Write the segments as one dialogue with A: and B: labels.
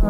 A: I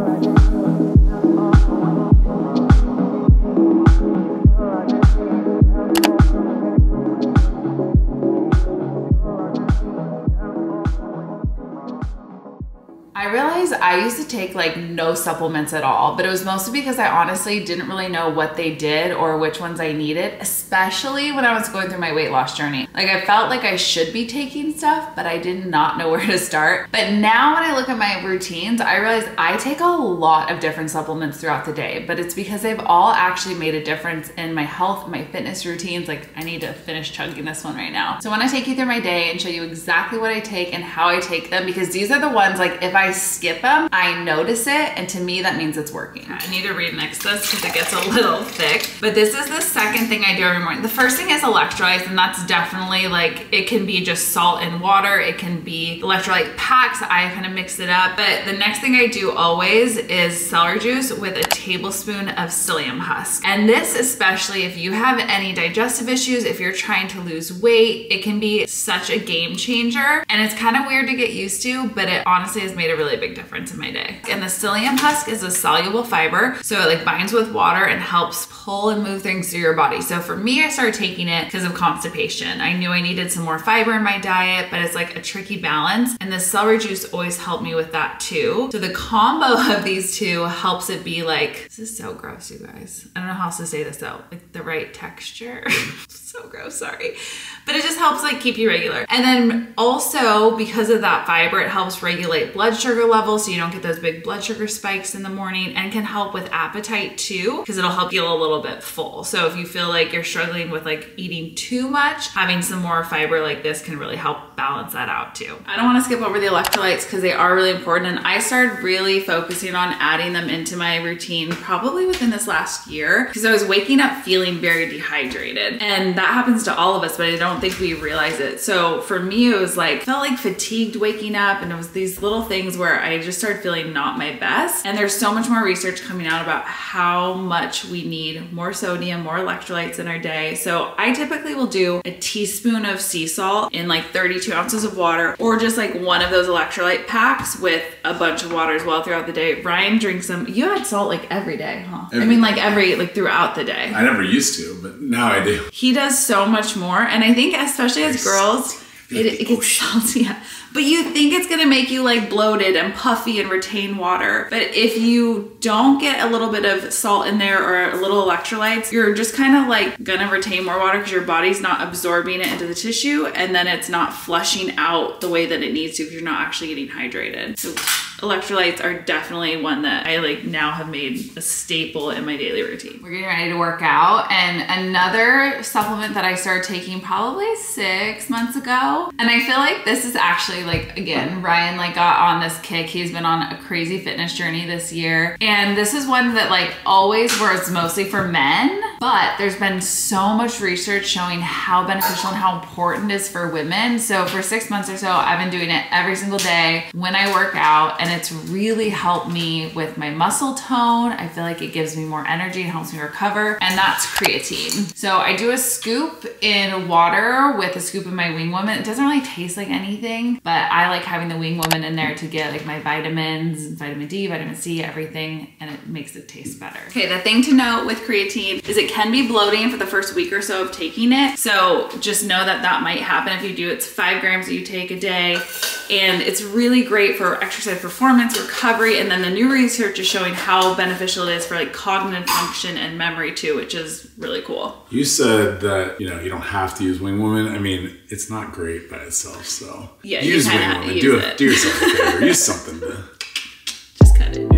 A: realized I used to take like no supplements at all, but it was mostly because I honestly didn't really know what they did or which ones I needed, especially when I was going through my weight loss journey. Like I felt like I should be taking stuff, but I did not know where to start. But now when I look at my routines, I realize I take a lot of different supplements throughout the day, but it's because they've all actually made a difference in my health, my fitness routines. Like I need to finish chugging this one right now. So I want to take you through my day and show you exactly what I take and how I take them, because these are the ones like if I skip them, I notice it, and to me that means it's working. I need to remix this because it gets a little thick, but this is the second thing I do every morning. The first thing is electrolytes, and that's definitely like, it can be just salt and water, it can be electrolyte packs, I kind of mix it up, but the next thing I do always is celery juice with a tablespoon of psyllium husk. And this, especially if you have any digestive issues, if you're trying to lose weight, it can be such a game changer, and it's kind of weird to get used to, but it honestly has made a really big difference in my day. And the psyllium husk is a soluble fiber, so it like binds with water and helps pull and move things through your body. So for me, I started taking it because of constipation. I knew I needed some more fiber in my diet, but it's like a tricky balance, and the celery juice always helped me with that too. So the combo of these two helps it be like, this is so gross, you guys. I don't know how else to say this though, like the right texture. So gross, sorry. But it just helps like keep you regular. And then also because of that fiber, it helps regulate blood sugar levels so you don't get those big blood sugar spikes in the morning, and can help with appetite too, because it'll help feel a little bit full. So if you feel like you're struggling with like eating too much, having some more fiber like this can really help balance that out too. I don't want to skip over the electrolytes because they are really important, and I started really focusing on adding them into my routine probably within this last year, because I was waking up feeling very dehydrated, and that happens to all of us, but I don't think we realize it. So for me, it was like, felt like fatigued waking up, and it was these little things where I just started feeling not my best. And there's so much more research coming out about how much we need more sodium, more electrolytes in our day. So I typically will do a teaspoon of sea salt in like 32 ounces of water, or just like one of those electrolyte packs with a bunch of water as well throughout the day. Ryan drinks them. You had salt like every day, huh? I mean like throughout the day.
B: I never used to, but now I do.
A: He does so much more, and I think especially as girls, it gets salty. Yeah. But you think it's gonna make you like bloated and puffy and retain water. But if you don't get a little bit of salt in there or a little electrolytes, you're just kind of like gonna retain more water because your body's not absorbing it into the tissue, and then it's not flushing out the way that it needs to because you're not actually getting hydrated. So electrolytes are definitely one that I like now have made a staple in my daily routine. We're getting ready to work out, and another supplement that I started taking probably 6 months ago, and I feel like this is actually like, again, Ryan like got on this kick. He's been on a crazy fitness journey this year, and this is one that like always works mostly for men, but there's been so much research showing how beneficial and how important it is for women. So for 6 months or so, I've been doing it every single day when I work out, and it's really helped me with my muscle tone. I feel like it gives me more energy and helps me recover, and that's creatine. So I do a scoop in water with a scoop of my Wing Woman. It doesn't really taste like anything, but I like having the Wing Woman in there to get like my vitamins, vitamin D, vitamin C, everything, and it makes it taste better. Okay, the thing to note with creatine is it can be bloating for the first week or so of taking it. So just know that that might happen if you do. It's 5 grams that you take a day, and it's really great for exercise performance, recovery, and then the new research is showing how beneficial it is for like cognitive function and memory too, which is really cool.
B: You said that, you know, you don't have to use Wing Woman. I mean, it's not great by itself, so
A: yeah,
B: use Wing Woman. Do yourself a favor. Use something to
A: just cut it.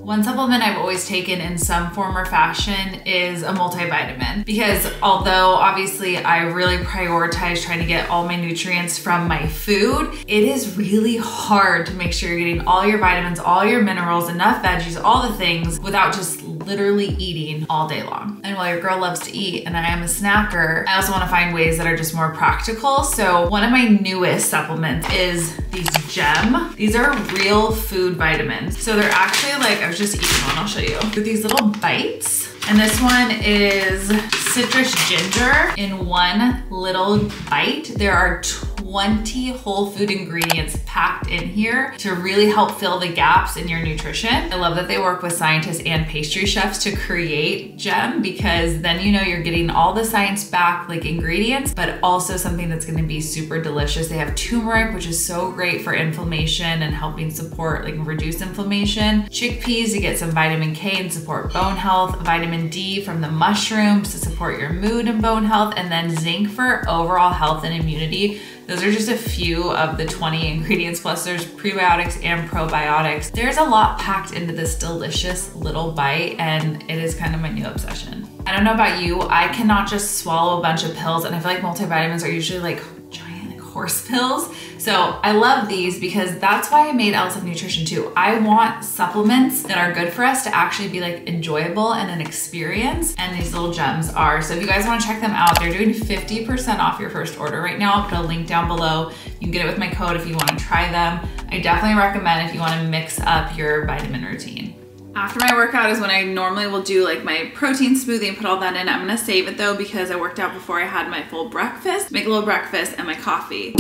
A: One supplement I've always taken in some form or fashion is a multivitamin, because although obviously I really prioritize trying to get all my nutrients from my food, it is really hard to make sure you're getting all your vitamins, all your minerals, enough veggies, all the things without just literally eating all day long. And while your girl loves to eat and I am a snacker, I also want to find ways that are just more practical. So one of my newest supplements is these Gem. These are real food vitamins. So they're actually like, I was just eating one, I'll show you. With these little bites. And this one is citrus ginger in one little bite. There are 20 whole food ingredients packed in here to really help fill the gaps in your nutrition. I love that they work with scientists and pastry chefs to create gem, because then you know you're getting all the science-backed like ingredients, but also something that's gonna be super delicious. They have turmeric, which is so great for inflammation and helping support, like reduce inflammation. Chickpeas to get some vitamin K and support bone health. Vitamin D from the mushrooms to support your mood and bone health. And then zinc for overall health and immunity. Those are just a few of the 20 ingredients, plus there's prebiotics and probiotics. There's a lot packed into this delicious little bite, and it is kind of my new obsession. I don't know about you, I cannot just swallow a bunch of pills, and I feel like multivitamins are usually like giant like horse pills. So I love these because that's why I made LSF Nutrition too. I want supplements that are good for us to actually be like enjoyable and an experience, and these little gems are. So if you guys wanna check them out, they're doing 50% off your first order right now. I'll put a link down below. You can get it with my code if you wanna try them. I definitely recommend if you wanna mix up your vitamin routine. After my workout is when I normally will do like my protein smoothie and put all that in. I'm gonna save it though because I worked out before I had my full breakfast. Make a little breakfast and my coffee.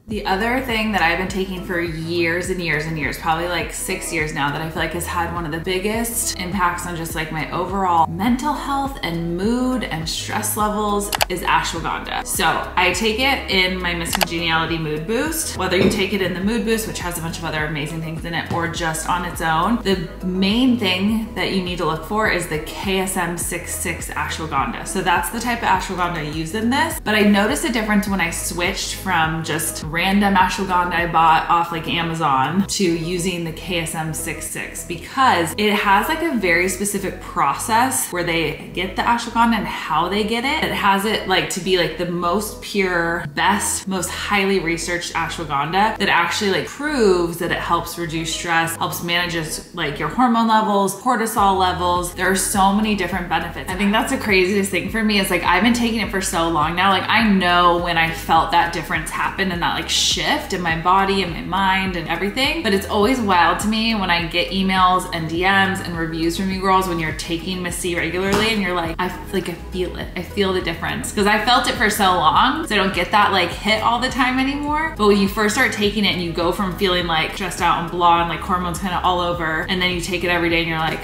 A: The other thing that I've been taking for years and years and years, probably like 6 years now, that I feel like has had one of the biggest impacts on just like my overall mental health and mood and stress levels is ashwagandha. So I take it in my Miss Congeniality Mood Boost, whether you take it in the Mood Boost, which has a bunch of other amazing things in it, or just on its own. The main thing that you need to look for is the KSM 66 ashwagandha. So that's the type of ashwagandha I use in this, but I noticed a difference when I switched from just random ashwagandha I bought off like Amazon to using the KSM 66, because it has like a very specific process where they get the ashwagandha and how they get it. It has it like to be like the most pure, best, most highly researched ashwagandha that actually like proves that it helps reduce stress, helps manage like your hormone levels, cortisol levels. There are so many different benefits. I think that's the craziest thing for me is like I've been taking it for so long now. Like I know when I felt that difference happen and that like shift in my body and my mind and everything. But it's always wild to me when I get emails and DMs and reviews from you girls when you're taking Miss C regularly and you're like, I feel it. I feel the difference. Because I felt it for so long, so I don't get that like hit all the time anymore. But when you first start taking it and you go from feeling like stressed out and blah and like hormones kind of all over, and then you take it every day and you're like,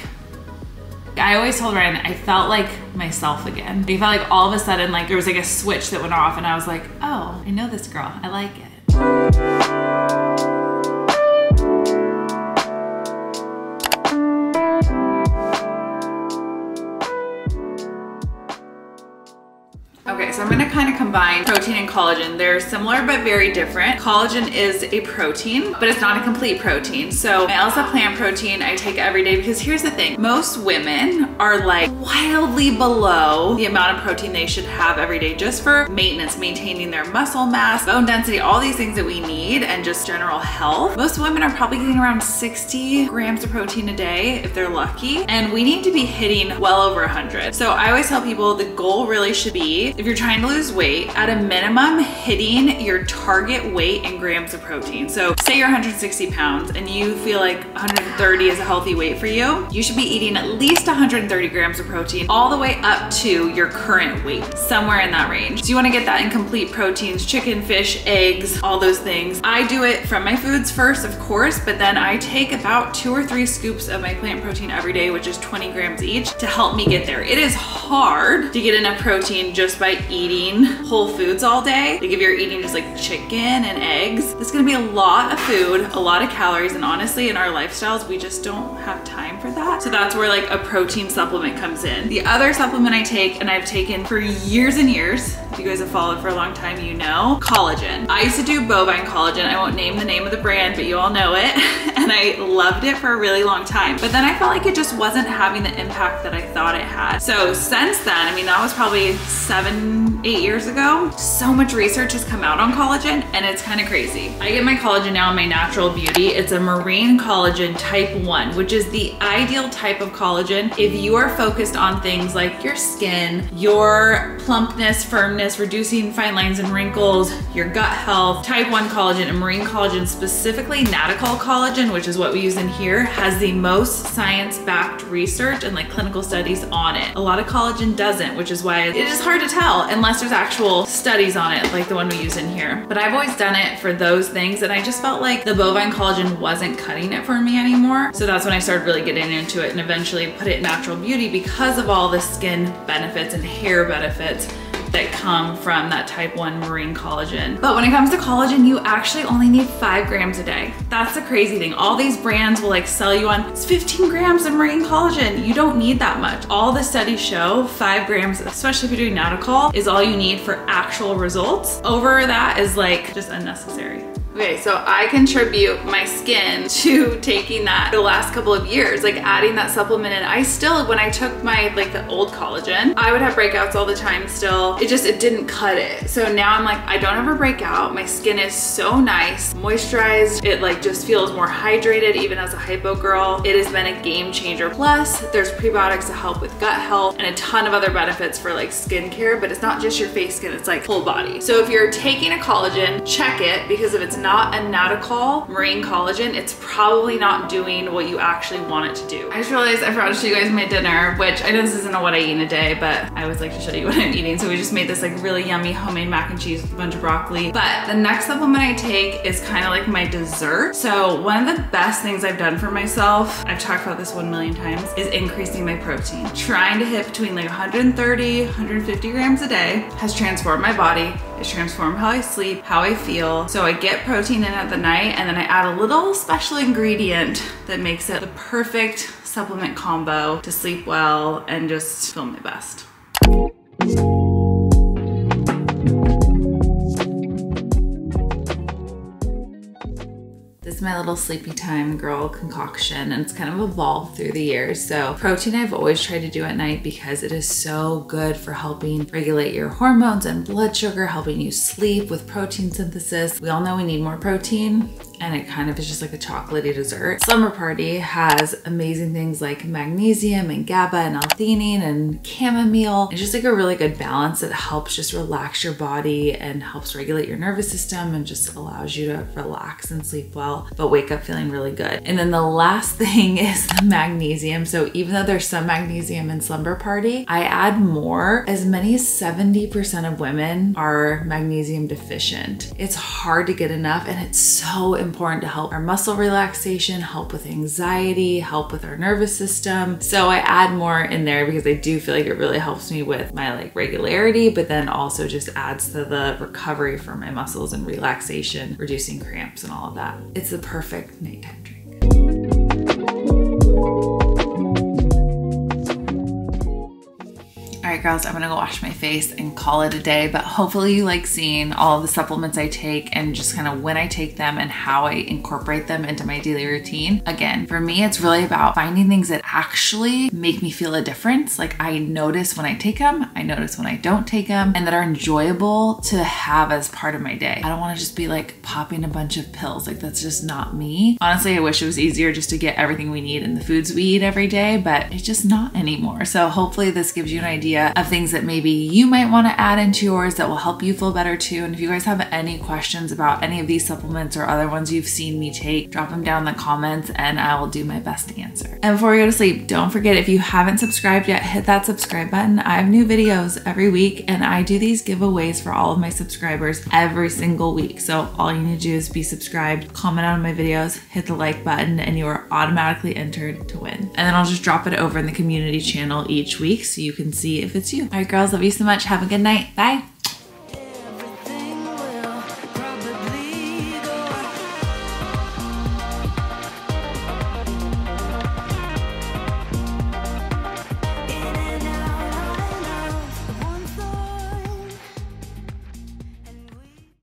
A: I always told Ryan, I felt like myself again. I felt like all of a sudden like there was like a switch that went off and I was like, oh, I know this girl, I like it. Okay, so I'm gonna kind of combine protein and collagen. They're similar but very different. Collagen is a protein, but it's not a complete protein. So my LSF plant protein I take every day because here's the thing. Most women are like wildly below the amount of protein they should have every day just for maintenance, maintaining their muscle mass, bone density, all these things that we need, and just general health. Most women are probably getting around 60 grams of protein a day if they're lucky, and we need to be hitting well over 100. So I always tell people the goal really should be, if you're trying to lose weight, at a minimum hitting your target weight in grams of protein. So say you're 160 pounds and you feel like 130 is a healthy weight for you, you should be eating at least 130 grams of protein all the way up to your current weight, somewhere in that range. So you want to get that in complete proteins, chicken, fish, eggs, all those things. I do it from my foods first, of course, but then I take about 2 or 3 scoops of my plant protein every day, which is 20 grams each, to help me get there. It is hard to get enough protein just by eating whole foods all day. Like if you're eating just like chicken and eggs, it's gonna be a lot of food, a lot of calories, and honestly in our lifestyles, we just don't have time for that. So that's where like a protein supplement comes in. The other supplement I take, and I've taken for years and years, if you guys have followed for a long time, you know, collagen. I used to do bovine collagen. I won't name the name of the brand, but you all know it. And I loved it for a really long time. But then I felt like it just wasn't having the impact that I thought it had. So since then, I mean, that was probably 7, 8 years ago, so much research has come out on collagen and it's kind of crazy. I get my collagen now in my Natural Beauty. It's a marine collagen type 1, which is the ideal type of collagen if you are focused on things like your skin, your plumpness, firmness, wellness, reducing fine lines and wrinkles, your gut health. Type 1 collagen and marine collagen, specifically Natacol collagen, which is what we use in here, has the most science-backed research and like clinical studies on it. A lot of collagen doesn't, which is why it is hard to tell unless there's actual studies on it, like the one we use in here. But I've always done it for those things, and I just felt like the bovine collagen wasn't cutting it for me anymore. So that's when I started really getting into it and eventually put it in Natural Beauty because of all the skin benefits and hair benefits that come from that type 1 marine collagen. But when it comes to collagen, you actually only need 5 grams a day. That's the crazy thing. All these brands will like sell you on, it's 15 grams of marine collagen. You don't need that much. All the studies show 5 grams, especially if you're doing Natacol, is all you need for actual results. Over that is like just unnecessary. Okay, so I contribute my skin to taking that the last couple of years, like adding that supplement in. I still, when I took my, like the old collagen, I would have breakouts all the time still. It didn't cut it. So now I'm like, I don't ever break out. My skin is so nice, moisturized. It like just feels more hydrated even as a hypo girl. It has been a game changer. Plus there's prebiotics to help with gut health and a ton of other benefits for like skincare, but it's not just your face skin, it's like full body. So if you're taking a collagen, check it, because if it's not a Natacol marine collagen, it's probably not doing what you actually want it to do. I just realized I forgot to show you guys my dinner, which I know this isn't what I eat in a day, but I always like to show you what I'm eating. So we just made this like really yummy homemade mac and cheese with a bunch of broccoli. But the next supplement I take is kind of like my dessert. So one of the best things I've done for myself, I've talked about this 1 million times, is increasing my protein. Trying to hit between like 130, 150 grams a day has transformed my body. It's transformed how I sleep, how I feel. So I get protein in at the night, and then I add a little special ingredient that makes it the perfect supplement combo to sleep well and just feel my best. This is my little sleepy time girl concoction, and it's kind of evolved through the years. So protein I've always tried to do at night because it is so good for helping regulate your hormones and blood sugar, helping you sleep with protein synthesis. We all know we need more protein, and it kind of is just like a chocolatey dessert. Slumber Party has amazing things like magnesium and GABA and L-theanine and chamomile. It's just like a really good balance that helps just relax your body and helps regulate your nervous system and just allows you to relax and sleep well, but wake up feeling really good. And then the last thing is the magnesium. So even though there's some magnesium in Slumber Party, I add more. As many as 70% of women are magnesium deficient. It's hard to get enough, and it's so important to help our muscle relaxation, help with anxiety, help with our nervous system. So I add more in there because I do feel like it really helps me with my like regularity, but then also just adds to the recovery for my muscles and relaxation, reducing cramps and all of that. It's the perfect nighttime drink. All right, girls, I'm gonna go wash my face and call it a day, but hopefully you like seeing all of the supplements I take and just kind of when I take them and how I incorporate them into my daily routine. Again, for me, it's really about finding things that actually make me feel a difference. Like I notice when I take them, I notice when I don't take them, and that are enjoyable to have as part of my day. I don't wanna just be like popping a bunch of pills. Like that's just not me. Honestly, I wish it was easier just to get everything we need in the foods we eat every day, but it's just not anymore. So hopefully this gives you an idea of things that maybe you might want to add into yours that will help you feel better too. And if you guys have any questions about any of these supplements or other ones you've seen me take, drop them down in the comments and I will do my best to answer. And before we go to sleep, don't forget, if you haven't subscribed yet, hit that subscribe button. I have new videos every week and I do these giveaways for all of my subscribers every single week. So all you need to do is be subscribed, comment on my videos, hit the like button, and you are automatically entered to win. And then I'll just drop it over in the community channel each week so you can see if it's you. All right, girls, love you so much. Have a good night. Bye.